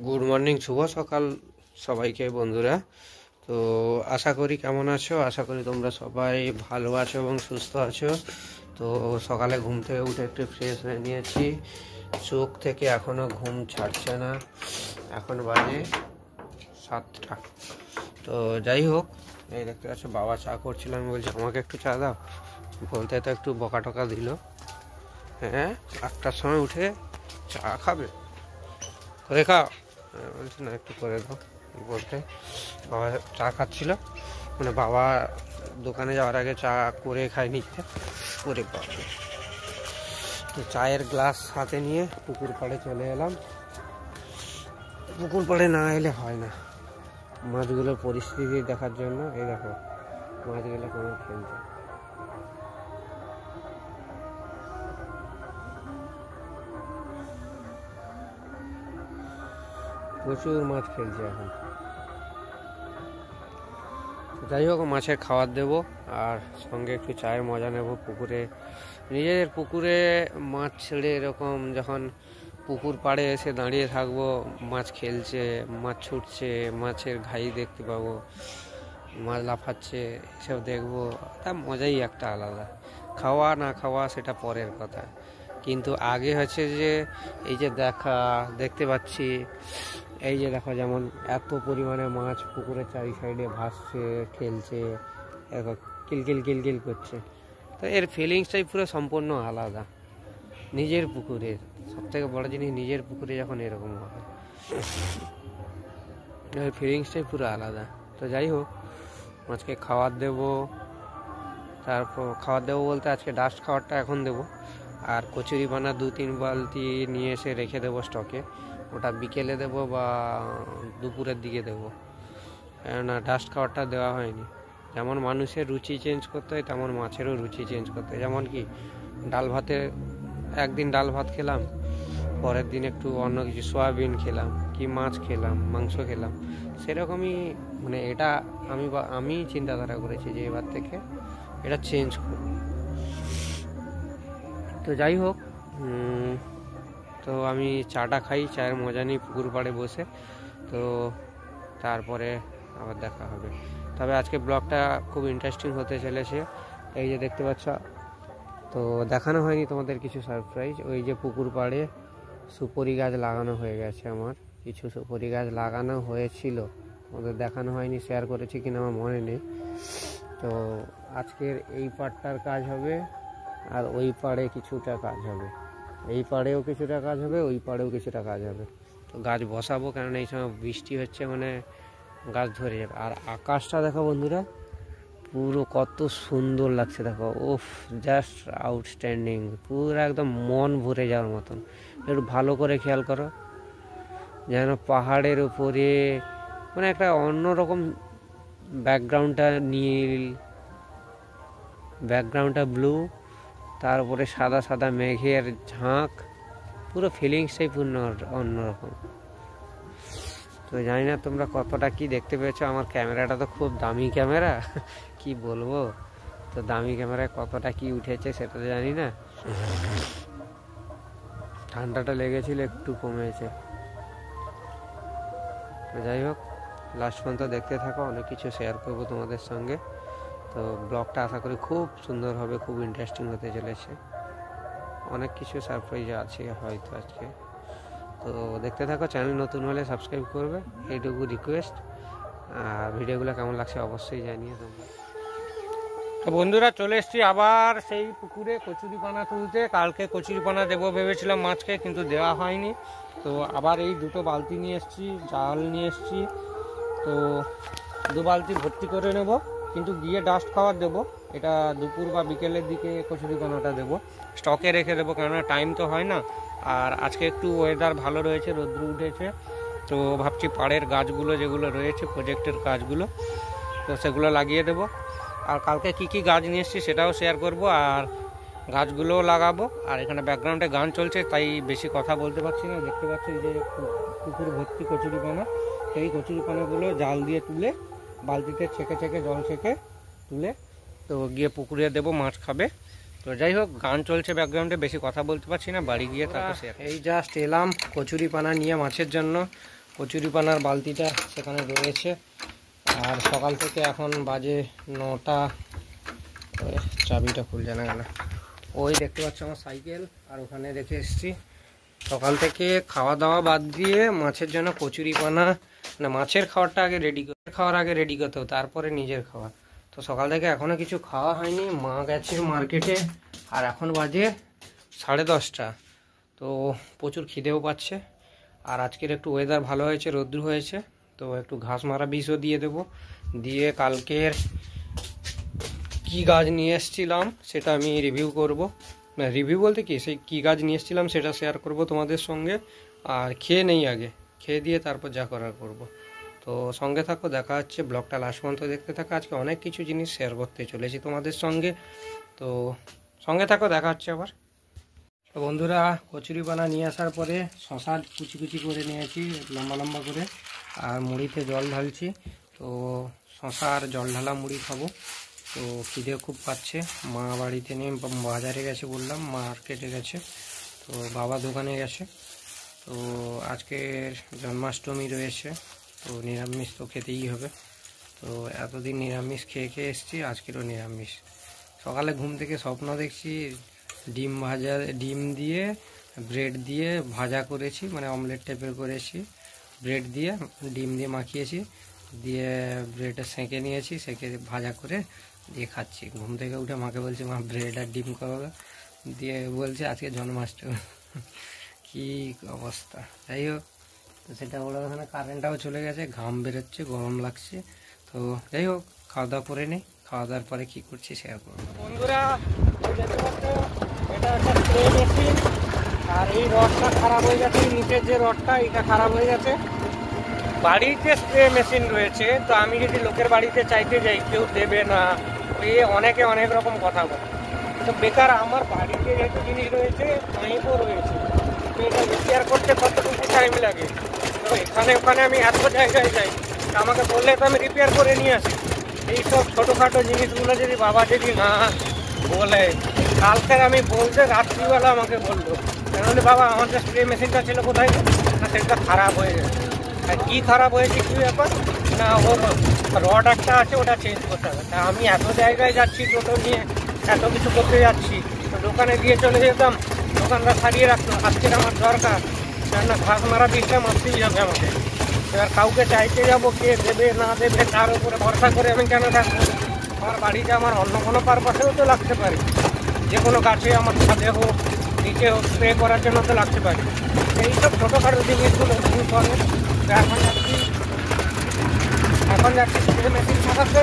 Good morning, শুভ সকাল সবাইকে বন্ধুরা। তো আশা করি কেমন আছো, আশা করি তোমরা সবাই ভালো আছো এবং সুস্থ আছো। তো সকালে ঘুম থেকে উঠে একটু ফ্রেশ হয়ে নিয়েছি, চোখ থেকে এখনও ঘুম ছাড়ছে না। এখন বাজে 7টা। তো যাই হোক, এই দেখতে পাচ্ছ বাবা চা করছিল, আমি বলছি আমাকে একটু চা দাও, বলতে তো একটু বকা টকা দিল। হ্যাঁ, 8টার সময় উঠে চা খাবে, করে খাও। বলছি না, একটু করে দাও। বলতে বাবা চা খাচ্ছিল, মানে বাবা দোকানে যাওয়ার আগে চা করে খাই নিচ্ছে করে পাবে। তো চায়ের গ্লাস হাতে নিয়ে পুকুর পাড়ে চলে এলাম। পুকুর পাড়ে না এলে হয় না, মাছগুলোর পরিস্থিতি দেখার জন্য। এই দেখো মাছগুলো কেমন খেলছে। প্রচুর মাছ খেলছে এখন। যাই হোক, মাছের খাবার দেবো আর সঙ্গে একটু চায়ের মজা নেব। পুকুরে, নিজেদের পুকুরে মাছ ছেড়ে এরকম যখন পুকুর পাড়ে এসে দাঁড়িয়ে থাকবো, মাছ খেলছে, মাছ ছুটছে, মাছের ঘাই দেখতে পাবো, মাছ লাফাচ্ছে, এসব দেখবো, তার মজাই একটা আলাদা। খাওয়া না খাওয়া সেটা পরের কথা, কিন্তু আগে হচ্ছে যে এই যে দেখতে পাচ্ছি, এই যে দেখো যেমন এত পরিমাণে মাছ পুকুরের চারি সাইডে ভাসছে, খেলছে, কিলকিল কিলকিল করছে। তো এর ফিলিংসটাই পুরো সম্পূর্ণ আলাদা। নিজের পুকুরের সবথেকে বড় জিনিস, নিজের পুকুরে যখন এরকম হবে, এর ফিলিংসটাই পুরো আলাদা। তো যাই হোক, মাছকে খাবার দেবো। তারপর খাবার দেবো বলতে আজকে ডাস্ট খাবারটা এখন দেবো, আর কচুরি পানা 2-3 বালতি নিয়ে এসে রেখে দেবো স্টকে। ওটা বিকেলে দেবো বা দুপুরের দিকে দেবো, কেননা ডাস্ট খাবারটা দেওয়া হয়নি। যেমন মানুষের রুচি চেঞ্জ করতে হয়, তেমন মাছেরও রুচি চেঞ্জ করতে হয়। যেমন কি ডাল ভাতে, একদিন ডাল ভাত খেলাম, পরের দিন একটু অন্য কিছু সয়াবিন খেলাম, কি মাছ খেলাম, মাংস খেলাম, সেরকমই। মানে এটা আমি চিন্তাধারা করেছি যে এবার থেকে এটা চেঞ্জ করব। তো যাই হোক, তো আমি চাটা খাই, চায়ের মজা নিই পুকুর পাড়ে বসে। তো তারপরে আবার দেখা হবে। তবে আজকে ব্লগটা খুব ইন্টারেস্টিং হতে চলেছে। এই যে দেখতে পাচ্ছ, তো দেখানো হয়নি তোমাদের কিছু সারপ্রাইজ। ওই যে পুকুর পাড়ে সুপারি গাছ লাগানো হয়ে গেছে, আমার কিছু সুপারি গাছ লাগানো হয়েছিল, তোমাদের দেখানো হয়নি, শেয়ার করেছি কিনা আমার মনে নেই। তো আজকের এই পাড়টার কাজ হবে, আর ওই পাড়ে কিছুটা কাজ হবে, এই পাড়েও কিছুটা কাজ হবে, ওই পাড়েও কিছুটা কাজ হবে। তো গাছ বসাবো, কারণ এই সময় বৃষ্টি হচ্ছে, মানে গাছ ধরে যাবে। আর আকাশটা দেখো বন্ধুরা, পুরো কত সুন্দর লাগছে দেখো, ওফ, জাস্ট আউটস্ট্যান্ডিং, পুরো একদম মন ভরে যাওয়ার মতন। একটু ভালো করে খেয়াল করো, যেন পাহাড়ের উপরে মানে একটা অন্যরকম ব্যাকগ্রাউন্ডটা নীল, ব্যাকগ্রাউন্ডটা ব্লু, তার উপরে সাদা সাদা মেঘের ঝাঁক, পুরো ফিলিংসটাই পূর্ণ অন্যরকম। তো জানি না তোমরা কতটা কি দেখতে পেয়েছো। আমার ক্যামেরাটা তো খুব দামি ক্যামেরা, কি বলবো। তো দামি ক্যামেরায় কতটা কি উঠেছে সেটা তো জানি না। ঠান্ডাটা লেগেছিল, একটু কমেছে। তো যাই হোক, লাস্ট পর্যন্ত দেখতে থাকো, অনেক কিছু শেয়ার করবো তোমাদের সঙ্গে। তো ব্লগটা আশা করি খুব সুন্দর হবে, খুব ইন্টারেস্টিং হতে চলেছে, অনেক কিছু সারপ্রাইজ আছে হয়তো আজকে। তো দেখতে থাকো, চ্যানেল নতুন হলে সাবস্ক্রাইব করবে, এইটুকু রিকোয়েস্ট। আর ভিডিওগুলো কেমন লাগছে অবশ্যই জানিয়ে তোমরা। তো বন্ধুরা, চলে এসেছি আবার সেই পুকুরে কচুরিপানা তুলতে। কালকে কচুরিপানা দেবো ভেবেছিলাম মাছকে, কিন্তু দেওয়া হয়নি। তো আবার এই 2টো বালতি নিয়ে এসেছি, জাল নিয়ে এসেছি। তো 2 বালতি ভর্তি করে নেব, কিন্তু গিয়ে ডাস্ট খাবার দেবো। এটা দুপুর বা বিকেলের দিকে কচুরিপানাটা দেবো, স্টকে রেখে দেবো, কেননা টাইম তো হয় না। আর আজকে একটু ওয়েদার ভালো রয়েছে, রৌদ্র উঠেছে। তো ভাবছি পাড়ের গাছগুলো যেগুলো রয়েছে, প্রজেক্টের গাছগুলো, তো সেগুলো লাগিয়ে দেবো। আর কালকে কি কি গাছ নিয়ে এসেছি সেটাও শেয়ার করব, আর গাছগুলোও লাগাবো। আর এখানে ব্যাকগ্রাউন্ডে গান চলছে, তাই বেশি কথা বলতে পারছি না। দেখতে পাচ্ছি যে পুকুর ভর্তি কচুরিপানা, সেই কচুরিপানাগুলো জাল দিয়ে তুলে বালতিতে ছেঁকে ছেঁকে জল ছেঁকে তুলে তো গিয়ে পুকুরে দেবো, মাছ খাবে। তো যাই হোক, গান চলছে ব্যাকগ্রাউন্ডে, বেশি কথা বলতে পারছি না, বাড়ি গিয়ে তারপর শেয়ার। এই জাস্ট এলাম কচুরিপানা নিয়ে মাছের জন্য। কচুরিপানার বালতিটা সেখানে রয়েছে। আর সকাল থেকে এখন বাজে 9টা, চাবিটা খুলছে না কেন। ওই দেখতে পাচ্ছ আমার সাইকেল, আর ওখানে রেখে এসেছি। সকাল থেকে খাওয়া দাওয়া বাদ দিয়ে মাছের জন্য কচুরিপানা, মানে মাছের খাওয়ারটা আগে খাওয়ার আগে রেডি করতে হবে, তারপরে নিজের খাওয়া। তো সকাল থেকে এখনও কিছু খাওয়া হয়নি, মা গেছে মার্কেটে, আর এখন বাজে 10:30। তো প্রচুর খিদেও পাচ্ছে। আর আজকের একটু ওয়েদার ভালো হয়েছে, রোদ্দুর হয়েছে, তো একটু ঘাস মারা বিষও দিয়ে দেবো। দিয়ে কালকের কি গাছ নিয়ে এসেছিলাম সেটা আমি রিভিউ করব। রিভিউ বলতে কি, সেই কী গাছ নিয়ে এসেছিলাম সেটা শেয়ার করব তোমাদের সঙ্গে। আর খেয়ে নেই, আগে খেয়ে দিয়ে তারপর যা করার করব। তো সঙ্গে থাকো, দেখা হচ্ছে, ব্লগটা লাস্ট পর্যন্ত দেখতে থাকো। আজকে অনেক কিছু জিনিস শেয়ার করতে চলেছি তোমাদের সঙ্গে, তো সঙ্গে থাকো, দেখা হচ্ছে আবার। তো বন্ধুরা, কচুরিপানা নিয়ে আসার পরে শশা কুচি কুচি করে নিয়েছি লম্বা লম্বা করে, আর মুড়িতে জল ঢালছি। তো শশা আর জল ঢালা মুড়ি খাবো। তো খিদে খুব পাচ্ছে। মা বাড়িতে নিয়ে বাজারে গেছে বললাম, মার্কেটে গেছে, তো বাবা দোকানে গেছে। তো আজকের জন্মাষ্টমী রয়েছে, তো নিরামিষ তো খেতেই হবে। তো এতদিন নিরামিষ খেয়ে খেয়ে এসেছি, আজকেরও নিরামিষ। সকালে ঘুম থেকে স্বপ্ন দেখছি ডিম দিয়ে ব্রেড দিয়ে ভাজা করেছি, মানে অমলেট টাইপের করেছি। ব্রেড দিয়ে ডিম দিয়ে মাখিয়েছি, দিয়ে ব্রেডটা সেঁকে নিয়েছি, সেঁকে ভাজা করে দিয়ে খাচ্ছি। ঘুম থেকে উঠে মাকে বলছি, মা ব্রেড আর ডিম খাওয়া, দিয়ে বলছে আজকে জন্মাষ্টমী। কি অবস্থা! যাই হোক, তো সেটা বলে ওখানে কারেন্টটাও চলে গেছে, ঘাম বেরোচ্ছে, গরম লাগছে। তো যাই হোক, খাওয়া দাওয়া করে নিই, খাওয়া দাওয়ার পরে কী করছি শেয়ার করবো। বন্ধুরা, এটা একটা স্প্রে মেশিন, আর এই রডটা খারাপ হয়ে গেছে, নিচের যে রডটা এটা খারাপ হয়ে গেছে। বাড়িতে স্প্রে মেশিন রয়েছে, তো আমি যদি লোকের বাড়িতে চাইতে যাই, কেউ দেবে না, অনেকে অনেক রকম কথা বলে। তো বেকার আমার বাড়িতে যেহেতু জিনিস রয়েছে, পাইপও রয়েছে, তো এটা রিপেয়ার করতে কতটুকু টাইম লাগে। তো এখানে ওখানে আমি এত জায়গায় যাই, আমাকে বললে তো আমি রিপেয়ার করে নিয়ে আসি। এইসব ছোটোখাটো জিনিসগুলো যদি বাবা যদি না বলে, কালকে আমি বলতে রাত্রিবেলা আমাকে বললো, কেন বাবা আমার যে স্প্রে মেশিনটা ছিল কোথায়, না সেটা খারাপ হয়ে গেছে। আর কী খারাপ হয়েছে কী ব্যাপার, না ওর রড একটা আছে, ওটা চেঞ্জ করতে হবে। তা আমি এত জায়গায় যাচ্ছি, টোটো নিয়ে এত কিছু করতে যাচ্ছি, তো দোকানে দিয়ে চলে যেতাম, দোকানটা সারিয়ে রাখতো। আজকের আমার দরকার, কেননা ঘাস মারা বিষটা মারতেই যাবে আমাকে। এবার কাউকে চাইতে যাবো, কে দেবে না দেবে তার উপরে ভরসা করে আমি কেন থাকবো। আমার বাড়িতে আমার অন্য কোনো পারপাসেও তো লাগতে পারে, যে কোনো গাছে আমার ছাদে হোক, নিচে হোক, স্প্রে করার জন্য তো লাগতে পারে। এইসব ছোটোখাটো জিনিসগুলো শুরু করে। এখন যাচ্ছি স্প্রে মেশিন সারাতে।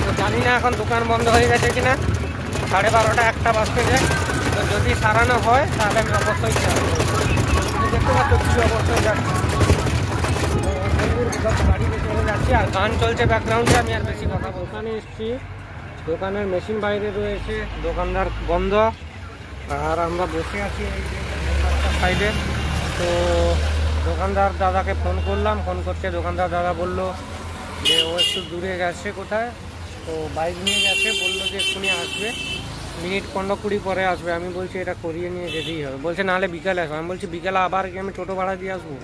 তো জানি না এখন দোকান বন্ধ হয়ে গেছে কিনা, 12:30 1টা বাজতে যায়। তো যদি সারানো হয় তাহলে আমি অবশ্যই দেখতে পাচ্ছি কী অবশ্যই যাচ্ছি, বাড়িতে চলে যাচ্ছি। আর গান চলছে ব্যাকগ্রাউন্ডে, আমি আর বেশি কথা বলছি। ওখানে এসেছি, দোকানের মেশিন বাইরে রয়েছে, দোকানদার বন্ধ, আর আমরা বসে আছি এই যে সাইডে। তো দোকানদার দাদাকে ফোন করলাম, ফোন করতে দোকানদার দাদা বললো যে ও একটু দূরে গেছে কোথায়, তো বাইক নিয়ে গেছে, বললো যে এক্ষুনি আসবে, মিনিট 15-20 পরে আসবে। আমি বলছি এটা করিয়ে নিয়ে যেতেই হবে। বলছে নাহলে বিকালে আসবো। আমি বলছি বিকালে আবার কি আমি টোটো ভাড়া দিয়ে আসবো?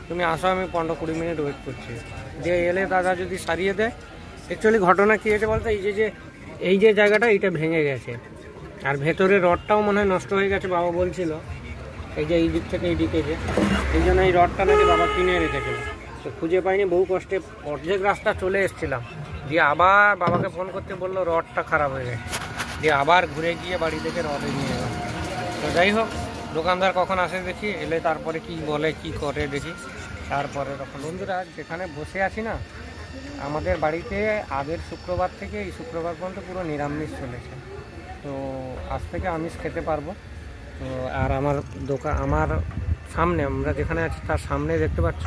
তুমি আসো, আমি 15-20 মিনিট ওয়েট করছি। দিয়ে এলে দাদা যদি সারিয়ে দেয়। অ্যাকচুয়ালি ঘটনা কী হয়েছে বলতে, এই যে জায়গাটা এইটা ভেঙে গেছে, আর ভেতরে রডটাও মনে হয় নষ্ট হয়ে গেছে, বাবা বলছিল। এই যে এই দিক থেকে এই দিকে, যে এই জন্য এই রডটা নাকি বাবা কিনে রেখেছিল, তো খুঁজে পাইনি। বহু কষ্টে অর্ধেক রাস্তা চলে এসেছিলাম, দিয়ে আবার বাবাকে ফোন করতে বললো রডটা খারাপ হয়ে গেছে। দিয়ে আবার ঘুরে গিয়ে বাড়ি থেকে রডে নিয়ে এলাম। তো যাই হোক, দোকানদার কখন আসে দেখি, এলে তারপরে কি বলে কি করে দেখি, তারপরে তখন। বন্ধুরা, যেখানে বসে আছি না, আমাদের বাড়িতে আগের শুক্রবার থেকে এই শুক্রবার পর্যন্ত পুরো নিরামিষ চলেছে। তো আজ থেকে আমিষ খেতে পারবো। তো আর আমার আমার সামনে, আমরা যেখানে আছি তার সামনে দেখতে পাচ্ছ,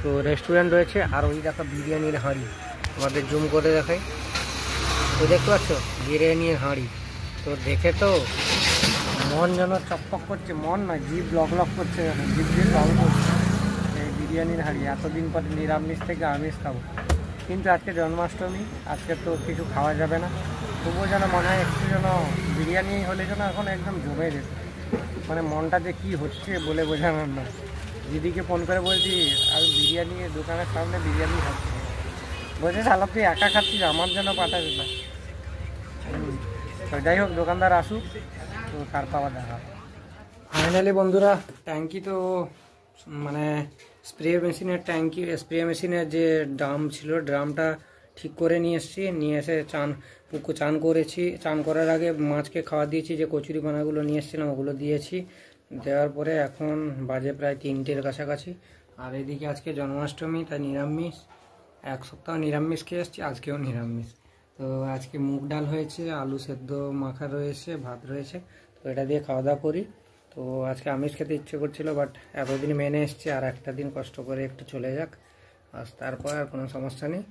তো রেস্টুরেন্ট রয়েছে। আর ওই দেখো বিরিয়ানির হাঁড়ি, আমাদের জুম করে দেখাই, তো দেখতে পাচ্ছ বিরিয়ানির হাঁড়ি। তো দেখে তো মন যেন চকপক করছে, মন না, জিভ লক করছে, জিভ দিয়ে জল করছে। এই বিরিয়ানির হাঁড়ি, এতদিন পরে নিরামিষ থেকে আমিষ খাবো, কিন্তু আজকে জন্মাষ্টমী, আজকে তো কিছু খাওয়া যাবে না। তবুও যেন মনে হয় একটু যেন বিরিয়ানি হলে যেন এখন একদম জমে যেত। মানে মনটা যে কী হচ্ছে বলে বোঝানোর না। দিদিকে ফোন করে বলছি আমি বিরিয়ানি দোকানের সামনে বিরিয়ানি খাচ্ছি, বলছে শালা তুই একা খাচ্ছিস, আমার জন্য পাঠাবি না। তো যাই হোক, দোকানদার আসুক, তো তারপর আবার দেখা। ফাইনালি বন্ধুরা, ট্যাঙ্কি তো মানে স্প্রে মেশিনের যে ড্রাম ছিল, ড্রামটা ঠিক করে নিয়ে এসেছি। নিয়ে এসে চান করেছি। চান করার আগে মাছকে খাওয়া দিয়েছি, যে কচুরিপানাগুলো নিয়ে এসেছিলাম ওগুলো দিয়েছি। দেওয়ার পরে এখন বাজে প্রায় 3টের কাছাকাছি। আর এদিকে আজকে জন্মাষ্টমী, তাই নিরামিষ। 1 সপ্তাহ নিরামিষ খেয়ে এসেছি, আজকেও নিরামিষ। তো আজকে মুগ ডাল হয়েছে, আলু সেদ্ধ মাখা রয়েছে, ভাত রয়েছে, তো এটা দিয়ে খাওয়া দাওয়া করি। তো আজকে আমিষ খেতে ইচ্ছে করছিল, বাট এতদিন মেনে এসছি, আর একটা দিন কষ্ট করে একটু চলে যাক, আজ তারপর আর কোনো সমস্যা নেই।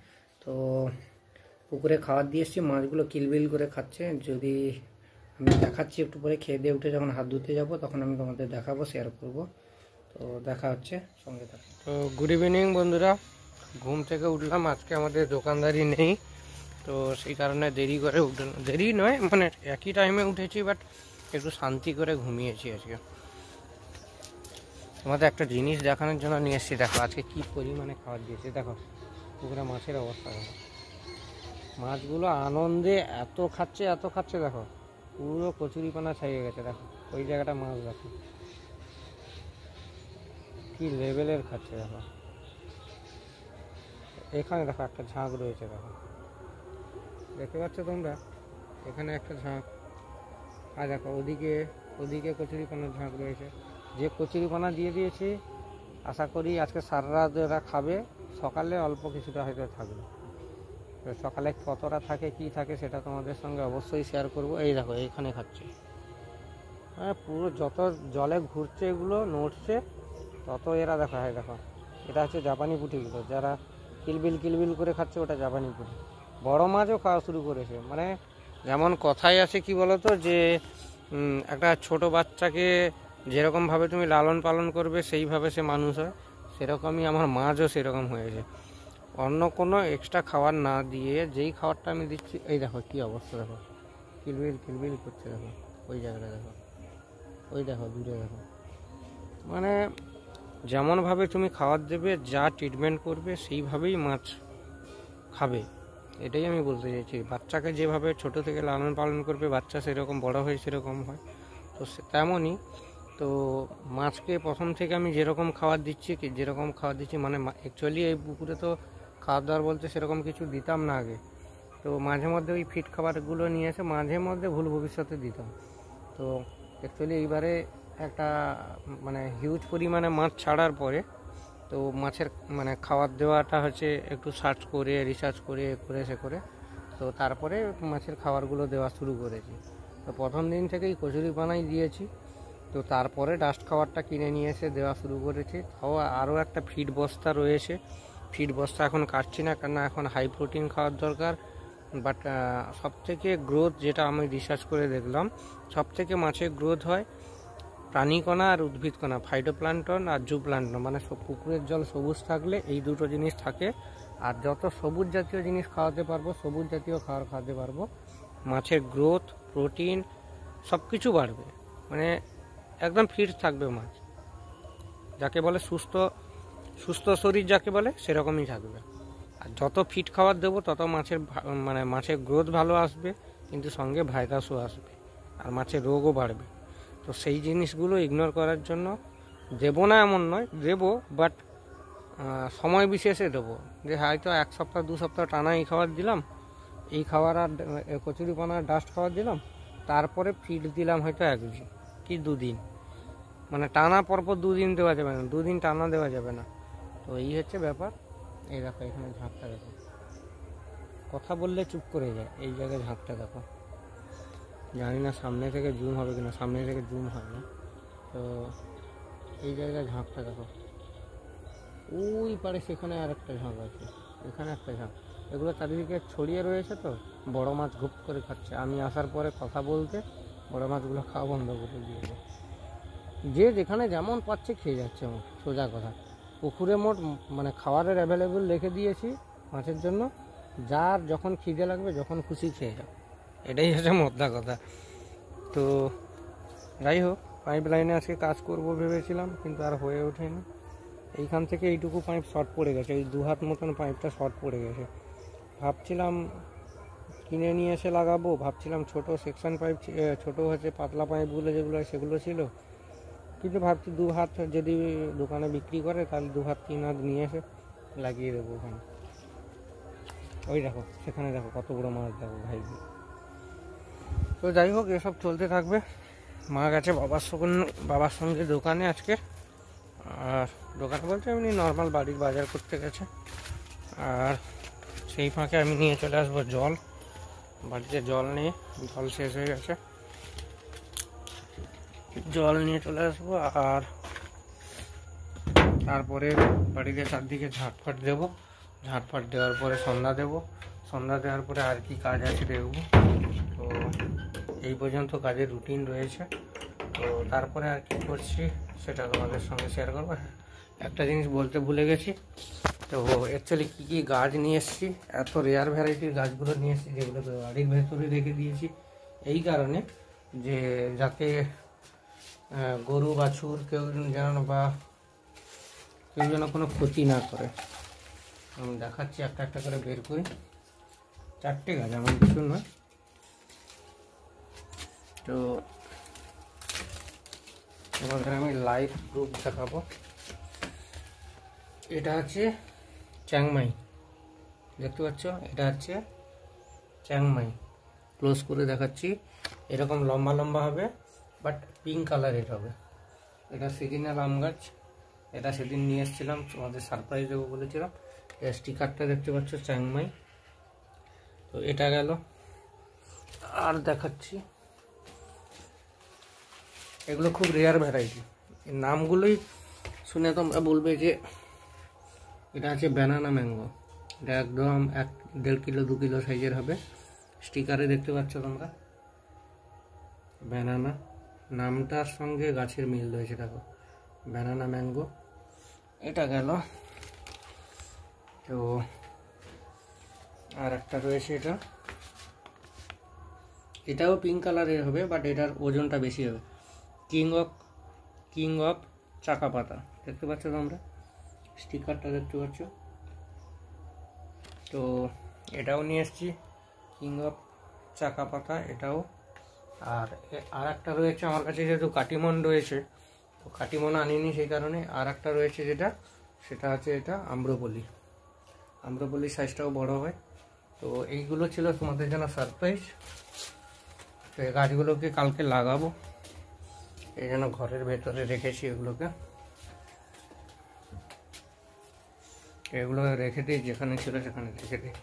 তো পুকুরে খাবার দিয়ে এসছি, মাছগুলো কিলবিল করে খাচ্ছে। যদি আমি দেখাচ্ছি একটু পরে, খেয়ে দিয়ে উঠে যখন হাত ধুতে যাব তখন আমি তোমাদের দেখাবো, শেয়ার করব। তো দেখা হচ্ছে, সঙ্গে থাকো। তো গুড ইভিনিং বন্ধুরা, ঘুম থেকে উঠলাম। আজকে আমাদের দোকানদারি নেই, তো সেই কারণে দেরি করে দেরি নয়, মানে একই টাইমে উঠেছি, বাট একটু শান্তি করে ঘুমিয়েছি আজকে। তোমাদের একটা জিনিস দেখানোর জন্য নিয়ে এসেছি। দেখো আজকে কি পরিমাণে খাবার দিয়েছে। দেখো পুকুরে মাছের অবস্থা, দেখো মাছগুলো আনন্দে এত খাচ্ছে। দেখো পুরো কচুরিপানা ছাইয়ে গেছে। দেখো ওই জায়গাটা মাছ, দেখো কি লেভেলের খাচ্ছে। দেখো এখানে দেখো একটা ঝাঁক রয়েছে, দেখো দেখতে পাচ্ছ তোমরা, এখানে একটা ঝাঁক। আর দেখো ওদিকে কচুরিপানার ঝাঁক রয়েছে। যে কচুরিপানা দিয়ে দিয়েছি, আশা করি আজকে সারা রাত এরা খাবে, সকালে অল্প কিছুটা হয়তো থাকবে। তো সকালে কতটা থাকে কি থাকে সেটা তোমাদের সঙ্গে অবশ্যই শেয়ার করব। এই দেখো এইখানে খাচ্ছে, হ্যাঁ পুরো যত জলে ঘুরছে এগুলো নড়ছে তত এরা দেখো। হ্যাঁ দেখো এটা হচ্ছে জাপানি পুঁটিগুলো, যারা কিলবিল করে খাচ্ছে, ওটা জাপানি পুঁটি। বড় মাছও খাওয়া শুরু করেছে। মানে যেমন কথাই আছে কি বলতো, যে একটা ছোট বাচ্চাকে যেরকমভাবে তুমি লালন পালন করবে সেইভাবে সে মানুষ হয়, সেরকমই আমার মাছও সেরকম হয়েছে। অন্য কোনো এক্সট্রা খাবার না দিয়ে যেই খাবারটা আমি দিচ্ছি, এই দেখো কী অবস্থা, দেখো কিলবিল করছে। দেখো ওই জায়গাটা, দেখো ওই দেখো দূরে, দেখো মানে যেমনভাবে তুমি খাবার দেবে, যা ট্রিটমেন্ট করবে সেইভাবেই মাছ খাবে। এটাই আমি বলতে চাইছি। বাচ্চাকে যেভাবে ছোট থেকে লালন পালন করবে, বাচ্চা সেরকম বড় হয়ে সেরকম হয়। তো তেমনই তো মাছকে প্রথম থেকে আমি যেরকম খাবার দিচ্ছি মানে অ্যাকচুয়ালি এই পুকুরে তো খাবার দাবার বলতে সেরকম কিছু দিতাম না আগে। তো মাঝে মধ্যে ওই ফিট খাবারগুলো নিয়ে এসে মাঝে মধ্যে ভুল ভবিষ্যতে দিতাম। তো অ্যাকচুয়ালি এইবারে একটা মানে হিউজ পরিমাণে মাছ ছাড়ার পরে, তো মাছের মানে খাবার দেওয়াটা হচ্ছে একটু রিসার্চ করে তো তারপরে মাছের খাবারগুলো দেওয়া শুরু করেছি। তো প্রথম দিন থেকেই কচুরিপানাই দিয়েছি। তো তারপরে ডাস্ট খাবারটা কিনে নিয়ে এসে দেওয়া শুরু করেছি। তাও আরও একটা ফিড বস্তা রয়েছে, ফিড বস্তা এখন কাটছি না, কেননা এখন হাই প্রোটিন খাওয়ার দরকার। বাট সবথেকে গ্রোথ, যেটা আমি রিসার্চ করে দেখলাম, সবথেকে মাছের গ্রোথ হয় প্রাণীকণা আর উদ্ভিদকণা, ফাইটোপ্ল্যাঙ্কটন আর জুপ্ল্যাঙ্কটন। মানে পুকুরের জল সবুজ থাকলে এই দুটো জিনিস থাকে। আর যত সবুজ জাতীয় জিনিস খাওয়াতে পারবো, সবুজ জাতীয় খাবার খাওয়াতে পারবো, মাছের গ্রোথ, প্রোটিন সব কিছু বাড়বে। মানে একদম ফিট থাকবে মাছ, যাকে বলে সুস্থ শরীর যাকে বলে সেরকমই থাকবে। আর যত ফিট খাবার দেবো তত মাছের গ্রোথ ভালো আসবে, কিন্তু সঙ্গে ভাইরাসও আসবে, আর মাছের রোগও বাড়বে। তো সেই জিনিসগুলো ইগনোর করার জন্য দেবো না এমন নয়, দেবো, বাট সময় বিশেষে দেবো। যে হয়তো 1 সপ্তাহ 2 সপ্তাহ টানা এই খাবার দিলাম, এই খাবার আর কচুরিপানা ডাস্ট খাবার দিলাম, তারপরে ফিড দিলাম হয়তো 1 দিন কি 2 দিন, মানে টানা পরপর 2 দিন দেওয়া যাবে না, 2 দিন টানা দেওয়া যাবে না। তো এই হচ্ছে ব্যাপার। এই দেখো এখানে ঝাঁকটা দেখো, কথা বললে চুপ করে যায়। এই জায়গায় ঝাঁকটা দেখো, জানি না সামনে থেকে জুম হবে কিনা, সামনে থেকে জুম হয় না। তো এই জায়গায় ঝাঁকটা দেখো, ওই পারে সেখানে আর একটা ঝাঁক আছে, এখানে একটা ঝাঁক। এগুলো চারিদিকে ছড়িয়ে রয়েছে, তো বড় মাছ ঘুপ করে খাচ্ছে। আমি আসার পরে কথা বলতে বড় মাছগুলো খাওয়া বন্ধ করে দিয়েছে। যে যেখানে যেমন পাচ্ছে খেয়ে যাচ্ছে আমার, সোজা কথা। পুকুরে মোট মানে খাবারের অ্যাভেলেবেল রেখে দিয়েছি মাছের জন্য, যার যখন খিদে লাগবে যখন খুশি খেয়ে যাও, এটাই হচ্ছে মোদ্দা কথা। তো যাই হোক, পাইপ লাইনে আজকে কাজ করবো ভেবেছিলাম, কিন্তু আর হয়ে ওঠেনি। এইখান থেকে এইটুকু পাইপ শর্ট পড়ে গেছে, এই 2 হাত মতন পাইপটা শর্ট পড়ে গেছে। ভাবছিলাম কিনে নিয়ে এসে লাগাবো, ভাবছিলাম ছোট সেকশন পাইপ, ছোট হচ্ছে পাতলা পাইপগুলো যেগুলো সেগুলো ছিল, কিন্তু ভাবছি 2 হাত যদি দোকানে বিক্রি করে তাহলে 2 হাত 3 হাত নিয়ে এসে লাগিয়ে দেবো ওখানে। ওই দেখো সেখানে দেখো কত বড় মাছ, দেখো ভাই। তো যাই হোক, এসব চলতে থাকবে। মা গেছে বাবার সঙ্গে দোকানে আজকে, আর দোকানে বলতে এমনি নর্মাল বাড়ির বাজার করতে গেছে। আর সেই ফাঁকে আমি নিয়ে চলে আসবো জল, বাড়িতে জল নেই, জল শেষ হয়ে গেছে, জল নিয়ে চলে আসবো। আর তারপরে বাড়িতে চারদিকে ঝাঁটফাট দেবো, ঝাঁটফাট দেওয়ার পরে সন্ধ্যা দেবো, সন্ধ্যা দেওয়ার পরে আর কি কাজ আছে দেখবো। তো এই পর্যন্ত কাজের রুটিন রয়েছে। তো তারপরে আর কি করছি সেটা তোমাদের সঙ্গে শেয়ার করবো। একটা জিনিস বলতে ভুলে গেছি, তো অ্যাকচুয়ালি কী কী গাছ নিয়ে এসেছি, এত রেয়ার ভ্যারাইটির গাছগুলো নিয়ে এসেছি যেগুলো বাড়ির ভেতরে রেখে দিয়েছি এই কারণে যে যাতে গরু বাছুর কেউ যেন বা কেউ যেন কোনো ক্ষতি না করে। আমি দেখাচ্ছি একটা একটা করে বের করি। 4টে গাছ, এমন কিছু নয়। তো তোমাদের আমি লাইভ প্রুফ দেখাবো। এটা হচ্ছে চ্যাংমাই, দেখতে পাচ্ছ, এটা হচ্ছে চ্যাংমাই। ক্লোজ করে দেখাচ্ছি, এরকম লম্বা লম্বা হবে, বাট পিঙ্ক কালারের হবে। এটা সিজনাল আম গাছ, এটা সেদিন নিয়ে এসেছিলাম, তোমাদের সারপ্রাইজ দেবো বলেছিলাম। এর স্টিকারটা দেখতে পাচ্ছ চ্যাংমাই। তো এটা গেল। আর দেখাচ্ছি, এগুলো খুব রেয়ার ভ্যারাইটি, এই নামগুলোই শুনে তোমরা বলবে যে এটা আছে ব্যানানা ম্যাঙ্গো। এটা একদম 1-1.5 কিলো 2 কিলো সাইজের হবে। স্টিকারে দেখতে পাচ্ছ তোমরা ব্যানানা, নামটার সঙ্গে গাছের মিল রয়েছে, দেখো ব্যানানা ম্যাঙ্গো। এটা গেল। তো আর একটা রয়েছে, এটাও পিঙ্ক কালারের হবে, বাট এটার ওজনটা বেশি হবে। কিং অফ চাকা পাতা, দেখতে পাচ্ছ তোমরা, স্টিকারটা দেখতে পাচ্ছ। তো এটাও নিয়ে এসেছি, কিং অফ চাকা পাতা এটাও। আর একটা রয়েছে আমার কাছে, যেহেতু কাটিমন রয়েছে, তো কাটিমন আনিনি সেই কারণে। আর একটা রয়েছে সেটা হচ্ছে এটা আম্রপলি। আম্রপলির সাইজটাও বড় হয়। তো এইগুলো ছিল তোমাদের জন্য সারপ্রাইজ। তো এই গাছগুলোকে কালকে লাগাবো, এই জন্য ঘরের ভেতরে রেখেছি এগুলোকে। এগুলো রেখে দিই, যেখানে ছিল সেখানে রেখে দিই।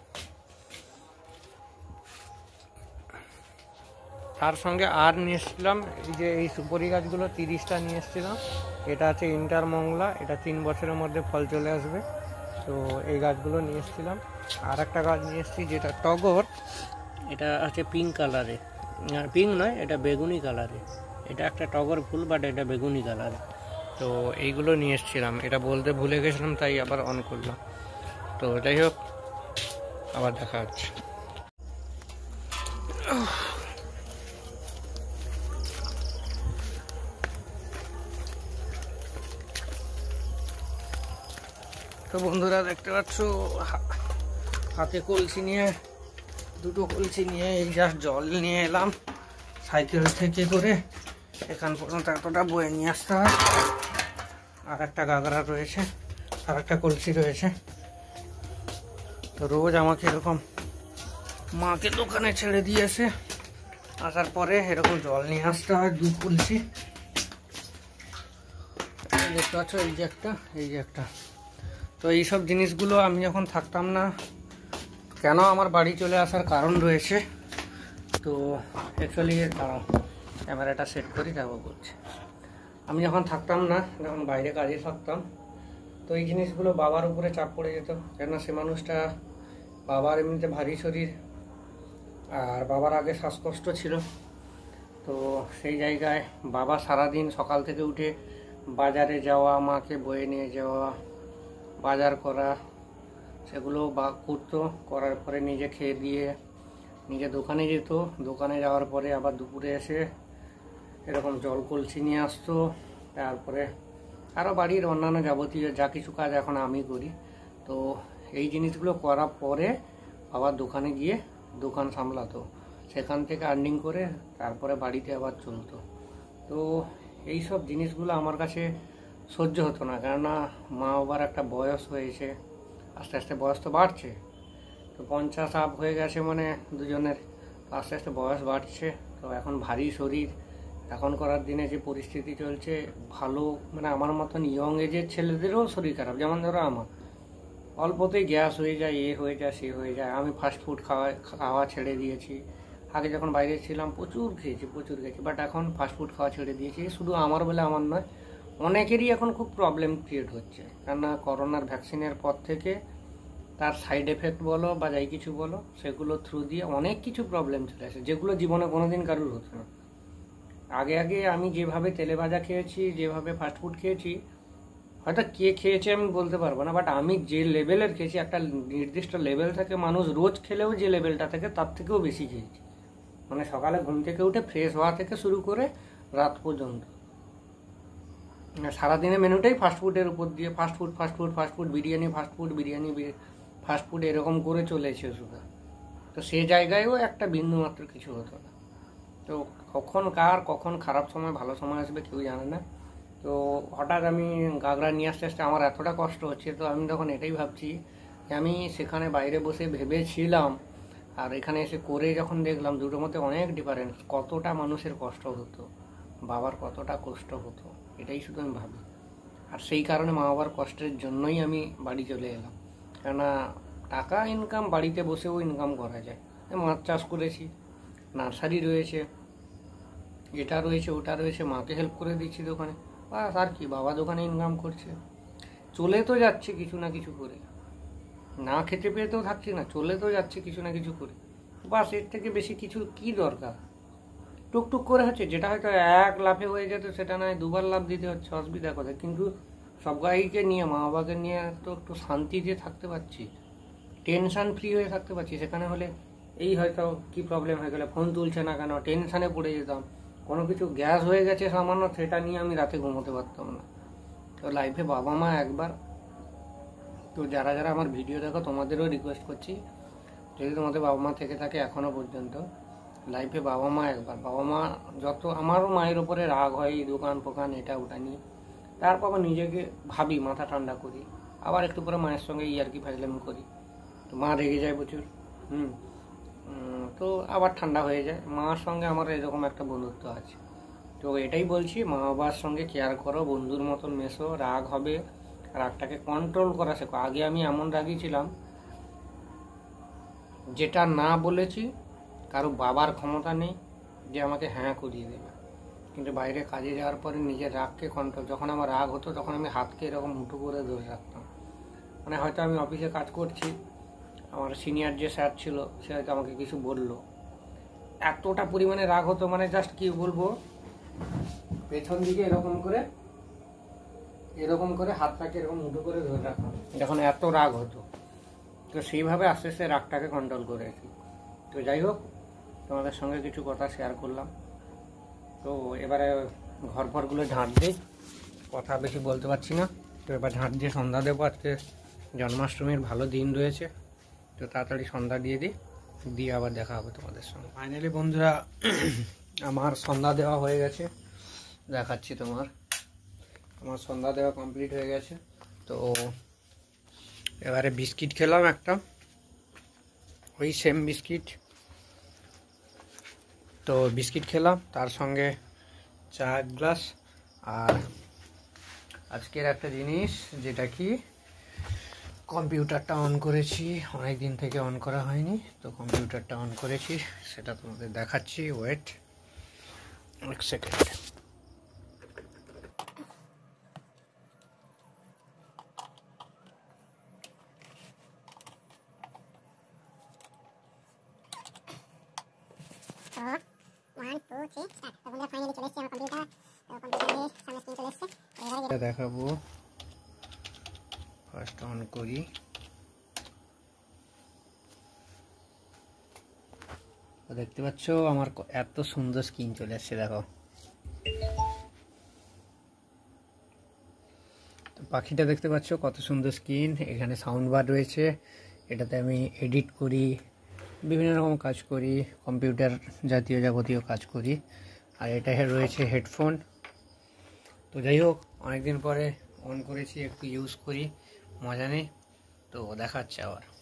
তার সঙ্গে আর নিয়ে এসেছিলাম এই যে এই সুপারি গাছগুলো 30টা নিয়ে এসেছিলাম। এটা আছে ইন্টারমংলা, এটা 3 বছরের মধ্যে ফল চলে আসবে। তো এই গাছগুলো নিয়ে এসেছিলাম। আর একটা গাছ নিয়ে এসেছি যেটা টগর, এটা আছে পিঙ্ক কালারে, পিঙ্ক নয়, এটা বেগুনি কালারে। এটা একটা টগর ফুল, বাট এটা বেগুনি কালারে। তো এইগুলো নিয়ে এসেছিলাম, এটা বলতে ভুলে গেছিলাম, তাই আবার অন করলাম। তো যাই হোক, আবার দেখা হচ্ছে। তো বন্ধুরা দেখতে পাচ্ছ, হাতে কলসি নিয়ে, 2টো কলসি নিয়ে এই জাস্ট জল নিয়ে এলাম সাইকেল থেকে করে। এখান পর্যন্ত এতটা বয়ে নিয়ে আসতে হয়। আর একটা গাগরা রয়েছে, আর একটা কলসি রয়েছে। তো রোজ আমাকে এরকম মাকে দোকানে ছেড়ে দিয়ে এসে আসার পরে এরকম জল নিয়ে আসতে হয় 2 কলসি। দেখতে পাচ্ছ, এই যে একটা। তো এইসব জিনিসগুলো আমি যখন থাকতাম না, কেন আমার বাড়ি চলে আসার কারণ রয়েছে। তো অ্যাকচুয়ালি দাঁড়াও, ক্যামেরাটা সেট করি, তারপর বলছি। আমি যখন থাকতাম না, যখন বাইরে কাজে থাকতাম, তো এই জিনিসগুলো বাবার উপরে চাপ পড়ে যেত। কেননা সে মানুষটা, বাবার এমনিতে ভারী শরীর, আর বাবার আগে শ্বাসকষ্ট ছিল। তো সেই জায়গায় বাবা সারাদিন সকাল থেকে উঠে বাজারে যাওয়া, মাকে বয়ে নিয়ে যাওয়া, বাজার করা, সেগুলো বা করতো। করার পরে নিজে খেয়ে দিয়ে নিজে দোকানে যেত। দোকানে যাওয়ার পরে আবার দুপুরে এসে এরকম জল কলসি নিয়ে আসতো। তারপরে আরও বাড়ির অন্যান্য যাবতীয় যা কিছু কাজ এখন আমি করি। তো এই জিনিসগুলো করার পরে বাবার দোকানে গিয়ে দোকান সামলাতো, সেখান থেকে আর্নিং করে তারপরে বাড়িতে আবার চলতো। তো এই সব জিনিসগুলো আমার কাছে সহ্য হতো না, কেননা মা বাবার একটা বয়স হয়েছে, আস্তে আস্তে বয়স তো বাড়ছে, তো 50 আপ হয়ে গেছে, মানে দুজনের আস্তে আস্তে বয়স বাড়ছে। তো এখন ভারী শরীর, এখন করার দিনে যে পরিস্থিতি চলছে, ভালো মানে আমার মতন ইয়ং এজের ছেলেদেরও শরীর খারাপ। যেমন ধরো আমার অল্পতেই গ্যাস হয়ে যায়, এ হয়ে যায়, সে হয়ে যায়। আমি ফাস্ট ফুড খাওয়া ছেড়ে দিয়েছি। আগে যখন বাইরে ছিলাম প্রচুর খেয়েছি, বাট এখন ফাস্ট ফুড খাওয়া ছেড়ে দিয়েছি। শুধু আমার বলে আমার নয়, অনেকেরই এখন খুব প্রবলেম ক্রিয়েট হচ্ছে, কেননা করোনার ভ্যাকসিনের পর থেকে তার সাইড এফেক্ট বলো বা যাই কিছু বলো, সেগুলো থ্রু দিয়ে অনেক কিছু প্রবলেম চলে আসে, যেগুলো জীবনে কোনোদিন কারোর হতো না। আগে আগে আমি যেভাবে তেলে ভাজা খেয়েছি, যেভাবে ফাস্টফুড খেয়েছি, হয়তো কে খেয়েছে আমি বলতে পারবো না, বাট আমি যে লেভেলের খেয়েছি, একটা নির্দিষ্ট লেভেল থেকে মানুষ রোজ খেলেও যে লেভেলটা থাকে তার থেকেও বেশি খেয়েছি। মানে সকালে ঘুম থেকে উঠে ফ্রেশ হওয়া থেকে শুরু করে রাত পর্যন্ত সারাদিনের মেনুটাই ফাস্টফুডের উপর দিয়ে, ফাস্টফুড, বিরিয়ানি, ফাস্টফুড এরকম করে চলেছে শুধু। তো সে জায়গায়ও একটা বিন্দুমাত্র কিছু হতো না। তো কখন খারাপ সময় ভালো সময় আসবে কেউ জানে না। তো হঠাৎ আমি গাগরা নিয়ে আসতে আসতে আমার এতটা কষ্ট হচ্ছে, তো আমি তখন এটাই ভাবছি যে আমি সেখানে বাইরে বসে ভেবেছিলাম আর এখানে এসে করে যখন দেখলাম দুটোর মধ্যে অনেক ডিফারেন্স। কতটা মানুষের কষ্ট হতো, বাবার কতটা কষ্ট হতো, এটাই শুধু আমি ভাবি। আর সেই কারণে মা বাবার কষ্টের জন্যই আমি বাড়ি চলে এলাম, কেননা টাকা ইনকাম বাড়িতে বসেও ইনকাম করা যায়। মাছ চাষ করেছি, নার্সারি রয়েছে, এটা রয়েছে, ওটা রয়েছে, মাকে হেল্প করে দিচ্ছি দোকানে, বাস। আর কি, বাবা দোকানে ইনকাম করছে, চলে তো যাচ্ছে কিছু না কিছু করে, না খেতে পেয়ে তো থাকছি না, চলে তো যাচ্ছে কিছু না কিছু করে, বাস। এর থেকে বেশি কিছু কি দরকার? টুকটুক করে হচ্ছে, যেটা হয়তো এক লাফে হয়ে যেত সেটা নয় দুবার লাফ দিতে হচ্ছে, অসুবিধা কোথায়? কিন্তু সবাইকে নিয়ে, মা বাবাকে নিয়ে তো একটু শান্তিতে থাকতে পারছি, টেনশন ফ্রি হয়ে থাকতে পারছি। সেখানে হলে এই হয়তো কি প্রবলেম হয়ে গেলে ফোন তুলছে না কেন, টেনশানে পড়ে যেতাম। কোনো কিছু গ্যাস হয়ে গেছে সামান্য, সেটা নিয়ে আমি রাতে ঘুমোতে পারতাম না। তো লাইফে বাবা মা একবার, তো যারা যারা আমার ভিডিও দেখো তোমাদেরও রিকোয়েস্ট করছি, যদি তোমাদের বাবা মা থেকে থাকে এখনো পর্যন্ত, লাইফে বাবা মা একবার, বাবা মা যত, আমারও মায়ের ওপরে রাগ হয় এই দোকান ফোকান এটা ওটা নিয়ে, তারপর নিজেকে ভাবি, মাথা ঠান্ডা করি, আবার একটু পরে মায়ের সঙ্গে ইয়ার্কি ফাজলামি করি, তো মা রেগে যায় প্রচুর। তো আবার ঠান্ডা হয়ে যায়। মার সঙ্গে আমার এরকম একটা বন্ধুত্ব আছে। তো এটাই বলছি, মা বাবার সঙ্গে কেয়ার করো, বন্ধুর মতন মেশো, রাগ হবে, রাগটাকে কন্ট্রোল করা শেখো। আগে আমি এমন রাগী ছিলাম, যেটা না বলেছি কারো বাবার ক্ষমতা নেই যে আমাকে হ্যাঁ করিয়ে দেবে। কিন্তু বাইরে কাজে যাওয়ার পরে নিজের রাগকে কন্ট্রোল, যখন আমার রাগ হতো তখন আমি হাতকে এরকম মুঠো করে ধরে রাখতাম। মানে হয়তো আমি অফিসে কাজ করছি, আমার সিনিয়র যে স্যার ছিল সে হয়তো আমাকে কিছু বললো, এতটা পরিমাণে রাগ হতো, মানে জাস্ট কি বলবো, পেছন দিকে এরকম করে হাতটাকে এরকম মুঠো করে ধরে রাখতাম যখন এত রাগ হতো। তো সেইভাবে আস্তে আস্তে রাগটাকে কন্ট্রোল করেছি। তো যাই হোক, তোমাদের সঙ্গে কিছু কথা শেয়ার করলাম। তো এবারে ঘরফরগুলো ঝাঁট দিই, কথা বেশি বলতে পারছি না। তো এবার ঝাঁট দিয়ে সন্ধ্যা দেবো, আজকে জন্মাষ্টমীর ভালো দিন রয়েছে, তো তাড়াতাড়ি সন্ধ্যা দিয়ে আবার দেখা হবে তোমাদের সঙ্গে। ফাইনালি বন্ধুরা, আমার সন্ধ্যা দেওয়া হয়ে গেছে, দেখাচ্ছি আমার সন্ধ্যা দেওয়া কমপ্লিট হয়ে গেছে। তো এবারে বিস্কিট খেলাম একটা, ওই সেম বিস্কিট। তো বিস্কিট খেলাম, তার সঙ্গে চা এক গ্লাস, আর আজকের একটা জিনিস, যেটা কি কম্পিউটারটা অন করেছি, অনেক দিন থেকে অন করা হয়নি, তো কম্পিউটারটা অন করেছি, সেটা তোমাদের দেখাচ্ছি। ওয়েট এক সেকেন্ড। দেখাবো, ফার্স্ট অন করি। দেখতে পাচ্ছ আমার এত সুন্দর স্ক্রিন চলে আসছে, দেখো। পাখিটা দেখতে পাচ্ছ কত সুন্দর স্ক্রিন, এখানে সাউন্ড বার রয়েছে, এটাতে আমি এডিট করি, বিভিন্ন রকম কাজ করি, কম্পিউটার জাতীয় যাবতীয় কাজ করি। আর এটা রয়েছে হেডফোন। তো যাই হোক, অনেকদিন পরে অন করেছি, একটু ইউজ করি, মজা নেই। তো দেখাচ্ছে আবার।